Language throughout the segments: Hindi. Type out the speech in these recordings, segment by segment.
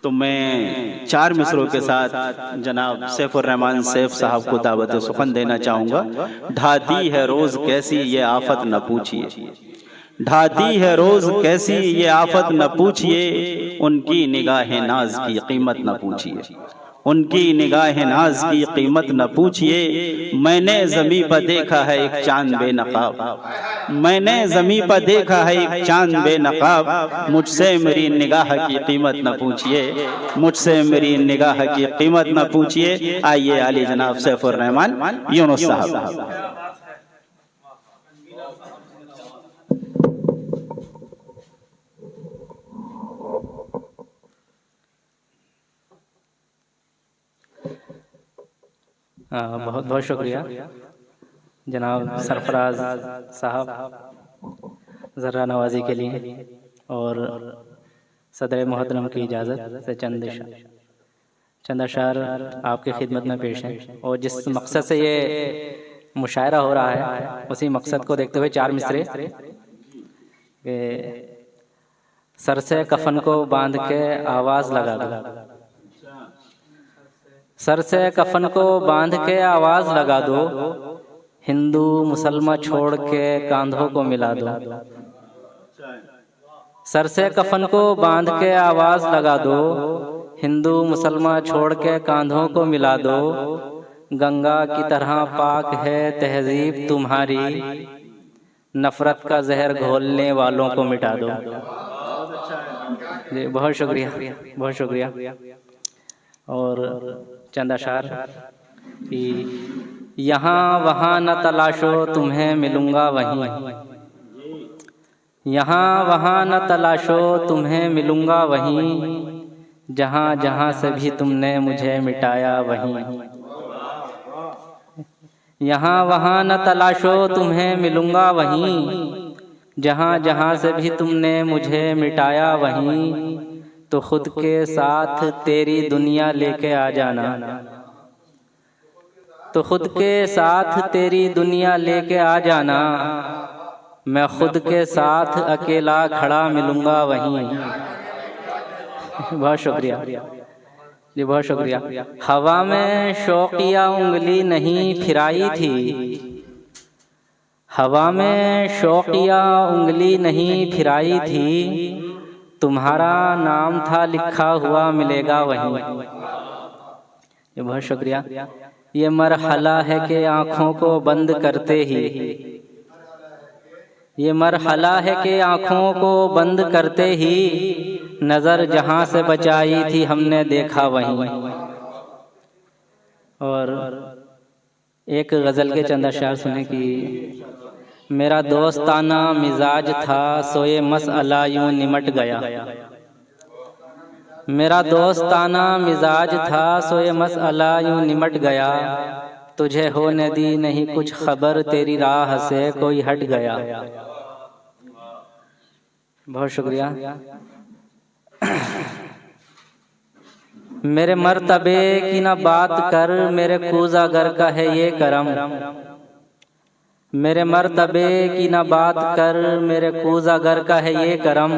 तो मैं 4 मिसरों के साथ जनाब सैफुर रहमान सैफ साहब को दावत सुखन देना चाहूँगा। ढाती है रोज़ कैसी ये आफत न पूछिए, ढाती है रोज़ कैसी ये आफत न पूछिए, उनकी निगाह नाज की कीमत न पूछिए, उनकी निगाह नाज की कीमत न पूछिए। मैंने ज़मीं पर देखा है एक चांद बेनकाब, मैंने ज़मीं पर देखा है एक चांद बेनकाब, मुझसे मेरी निगाह की कीमत न पूछिए, मुझसे मेरी निगाह की कीमत न पूछिए। आइए आली जनाब सैफुर रहमान यूनुस साहब। बहुत बहुत शुक्रिया जनाब सरफराज साहब ज़र्रा नवाजी के लिए, और सदर मोहतरम की इजाज़त से चंद अशार आपकी खिदमत में पेश हैं। और जिस मकसद से ये मुशायरा हो रहा है उसी मकसद को देखते हुए 4 मिसरे के सर से कफन को बांध के आवाज़ लगा दो, सर से कफन को बांध के आवाज़ लगा दो, हिंदू मुसलमान छोड़ के कांधों को मिला दो, सर से कफन को बांध के आवाज़ लगा दो, हिंदू मुसलमान छोड़ के कांधों को मिला दो, गंगा की तरह पाक है तहजीब तुम्हारी, नफरत का जहर घोलने वालों को मिटा दो। जी बहुत शुक्रिया, बहुत शुक्रिया। और चंद अशार कि यहाँ वहाँ न तलाशो तुम्हें मिलूँगा वहीं, यहाँ वहाँ न तलाशो तुम्हें मिलूँगा वहीं, जहाँ जहाँ से भी तुमने मुझे मिटाया वहीं, यहाँ वहाँ न तलाशो तुम्हें मिलूँगा वहीं, जहाँ जहाँ से भी तुमने मुझे मिटाया वहीं, तो खुद के साथ तेरी दुनिया लेके आ जाना, तो खुद के साथ तेरी दुनिया लेके आ जाना, मैं खुद के साथ अकेला खड़ा मिलूँगा वहीं। बहुत शुक्रिया जी, बहुत शुक्रिया। हवा में शौकिया उंगली नहीं फिराई थी, हवा में शौकिया उंगली नहीं फिराई थी, तुम्हारा नाम था लिखा हुआ मिलेगा वहीं। ये बहुत शुक्रिया। ये मरहला है कि आँखों को बंद करते ही, ये मरहला है कि आँखों को बंद करते ही, नज़र जहाँ से बचाई थी हमने देखा वहीं। और एक गज़ल के चंद अशार सुने कि मेरा दोस्ताना मिजाज था सोए मसअला यूं निमट गया, मेरा दोस्ताना मिजाज था सोए मसअला यूं निमट गया, तुझे होने दी नहीं कुछ खबर तेरी राह से कोई हट गया। बहुत शुक्रिया। मेरे मर्तबे की ना बात कर, मेरे कूज़ागर का है ये करम, मेरे मर्तबे की ना बात कर, मेरे कूज़ागर का है ये करम।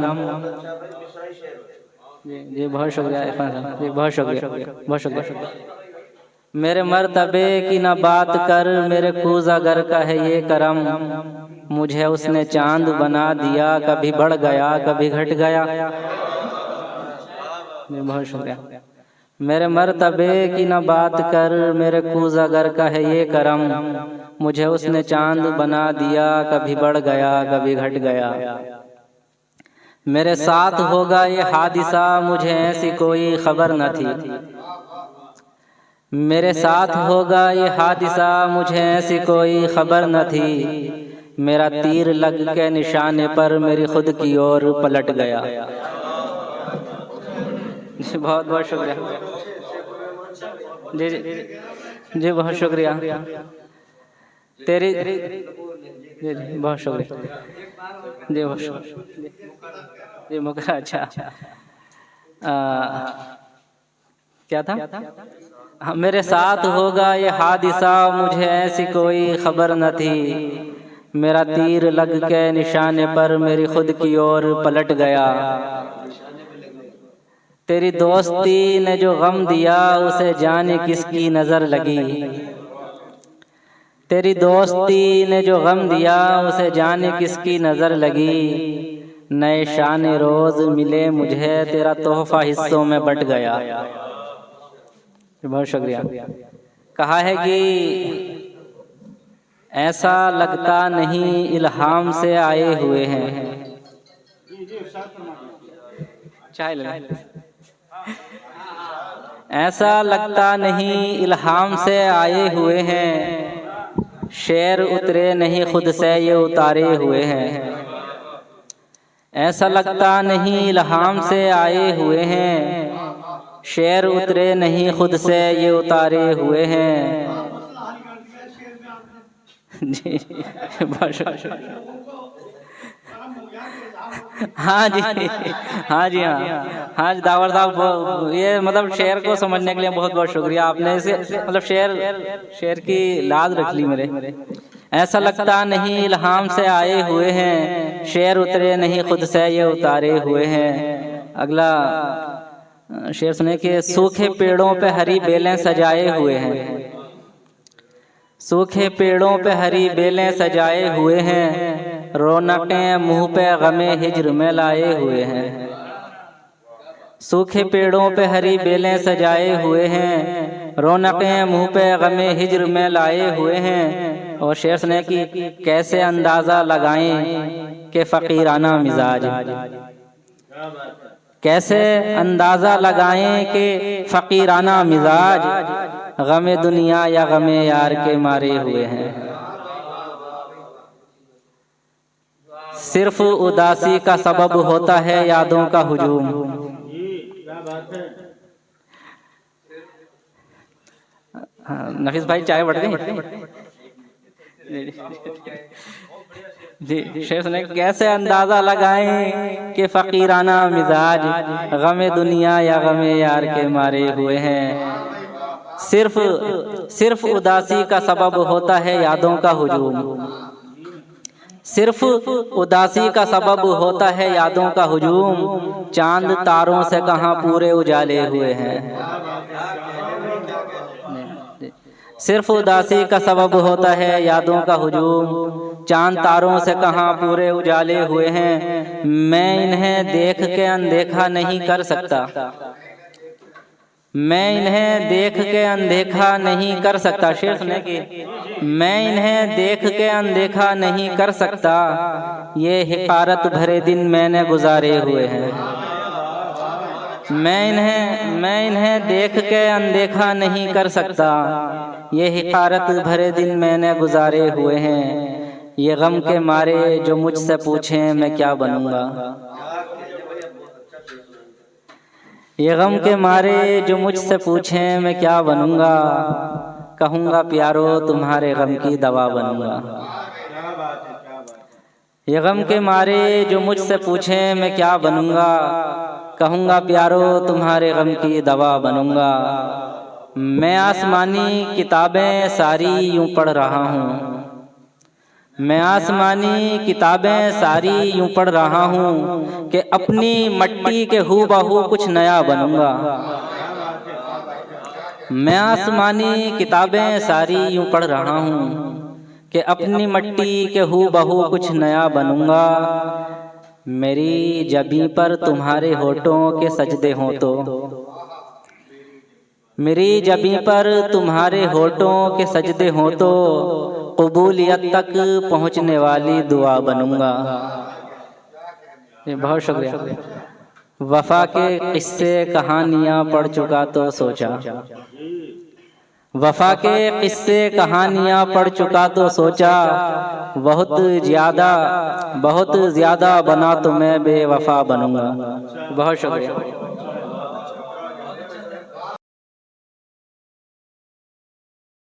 जी बहुत शुक्रिया इरफान साहब, जी बहुत शुक्रिया, बहुत शुक्रिया। मेरे मर्तबे की ना बात कर, मेरे कूज़ागर का है ये करम, मुझे उसने चांद बना दिया, कभी बढ़ गया कभी घट गया। बहुत शुक्रिया। मेरे मर्तबे की ना बात कर, मेरे कूज़ागर का है ये करम, मुझे उसने चांद बना दिया, कभी बढ़ गया कभी घट गया। मेरे साथ होगा ये हादिसा मुझे ऐसी कोई खबर न थी, मेरे साथ होगा ये हादिसा मुझे ऐसी कोई खबर न थी, मेरा तीर लग के निशाने पर मेरी खुद की ओर पलट गया। जी बहुत बहुत शुक्रिया। जी जी जी बहुत शुक्रिया। तेरी जी जी बहुत शुक्रिया। जी बहुत शुक्रिया। जी मुकरा अच्छा क्या था? हाँ, मेरे साथ होगा ये हादिसा मुझे ऐसी कोई खबर न थी, मेरा तीर लग के निशाने पर मेरी खुद की ओर पलट गया। तेरी दोस्ती ने जो गम दिया उसे जाने किसकी नजर लगी। तेरी दोस्ती ने जो गम दिया उसे जाने किसकी नजर लगी। नए शान रोज मिले मुझे तेरा तोहफा हिस्सों में बट गया। बहुत शुक्रिया। कहा है कि ऐसा लगता नहीं इल्हाम से आए हुए हैं। चाय ले। ऐसा लगता नहीं इल्हाम से आए हुए हैं। शेर उतरे नहीं खुद से ये उतारे हुए हैं। ऐसा लगता नहीं इल्हाम से आए हुए हैं। शेर उतरे नहीं खुद से ये उतारे हुए हैं। जी हाँ जी, हाँ जी, हाँ जी दावर साहब, ये मतलब शेर को समझने के लिए बहुत बहुत शुक्रिया। आपने इसे मतलब शेर की लाज रख ली मेरे। ऐसा लगता नहीं इल्हाम से आए हुए हैं। शेर उतरे नहीं खुद से ये उतारे हुए हैं। अगला शेर सुने कि सूखे पेड़ों पे हरी बेलें सजाए हुए हैं। सूखे पेड़ों पे हरी बेलें सजाए हुए हैं। रौनकें मुंह पे गमे हिज्र में लाए हुए हैं। सूखे पेड़ों पे हरी बेलें सजाए हुए हैं। रौनकें मुंह पे गमे हिज्र में लाए हुए हैं। और शेर सुने कि कैसे अंदाजा लगाएं कि फकीराना मिजाज। कैसे अंदाजा लगाएं कि फकीराना मिजाज गमे दुनिया या गमे यार के मारे हुए हैं। सिर्फ उदासी का सबब होता है यादों का हुजूम। नफीस भाई चाय बढ़ गई जी। शेर सुने कैसे अंदाजा लगाएं कि फकीराना मिजाज गमे दुनिया या गमे यार के मारे हुए हैं। सिर्फ उदासी का सबब होता है यादों का हुजूम। सिर्फ उदासी का सबब होता है यादों का हुजूम। चांद तारों से कहाँ पूरे उजाले हुए हैं। सिर्फ उदासी का सबब होता है यादों का हुजूम। चांद तारों से कहाँ पूरे उजाले हुए हैं। मैं इन्हें देख के अनदेखा नहीं कर सकता। मैं इन्हें देख के अनदेखा नहीं कर सकता। शेर सुने कि मैं इन्हें देख के अनदेखा नहीं कर सकता। ये हिकारत भरे दिन मैंने गुजारे हुए हैं। मैं इन्हें देख के अनदेखा नहीं कर सकता। ये हिकारत भरे दिन मैंने गुजारे हुए हैं। ये गम के मारे जो मुझसे पूछें मैं क्या बनूंगा। ये गम के मारे जो मुझसे पूछें मैं क्या बनूंगा। कहूँगा प्यारो तुम्हारे गम की दवा बनूंगा। ये गम के मारे जो मुझसे पूछें मैं क्या बनूंगा। कहूँगा प्यारो तुम्हारे गम की दवा बनूंगा। मैं आसमानी किताबें सारी यूं पढ़ रहा हूँ। मैं आसमानी किताबें सारी यूं पढ़ रहा हूँ कि अपनी मट्टी के हूबहू कुछ नया बनूंगा। मैं आसमानी किताबें सारी यूं पढ़ रहा हूँ कि अपनी मट्टी के हूबहू कुछ नया बनूंगा। मेरी जबीं पर तुम्हारे होठों के सजदे हों तो। मेरी जबीं पर तुम्हारे होठों के सजदे हों तो कबूलियत तक पहुंचने वाली दुआ बनूंगा। बहुत शुक्रिया। वफा के किस्से कहानियां पढ़ चुका तो सोचा। वफा के किस्से कहानियां पढ़ चुका तो सोचा। बहुत ज्यादा बना तो मैं बेवफा बनूंगा। बहुत शुक्रिया।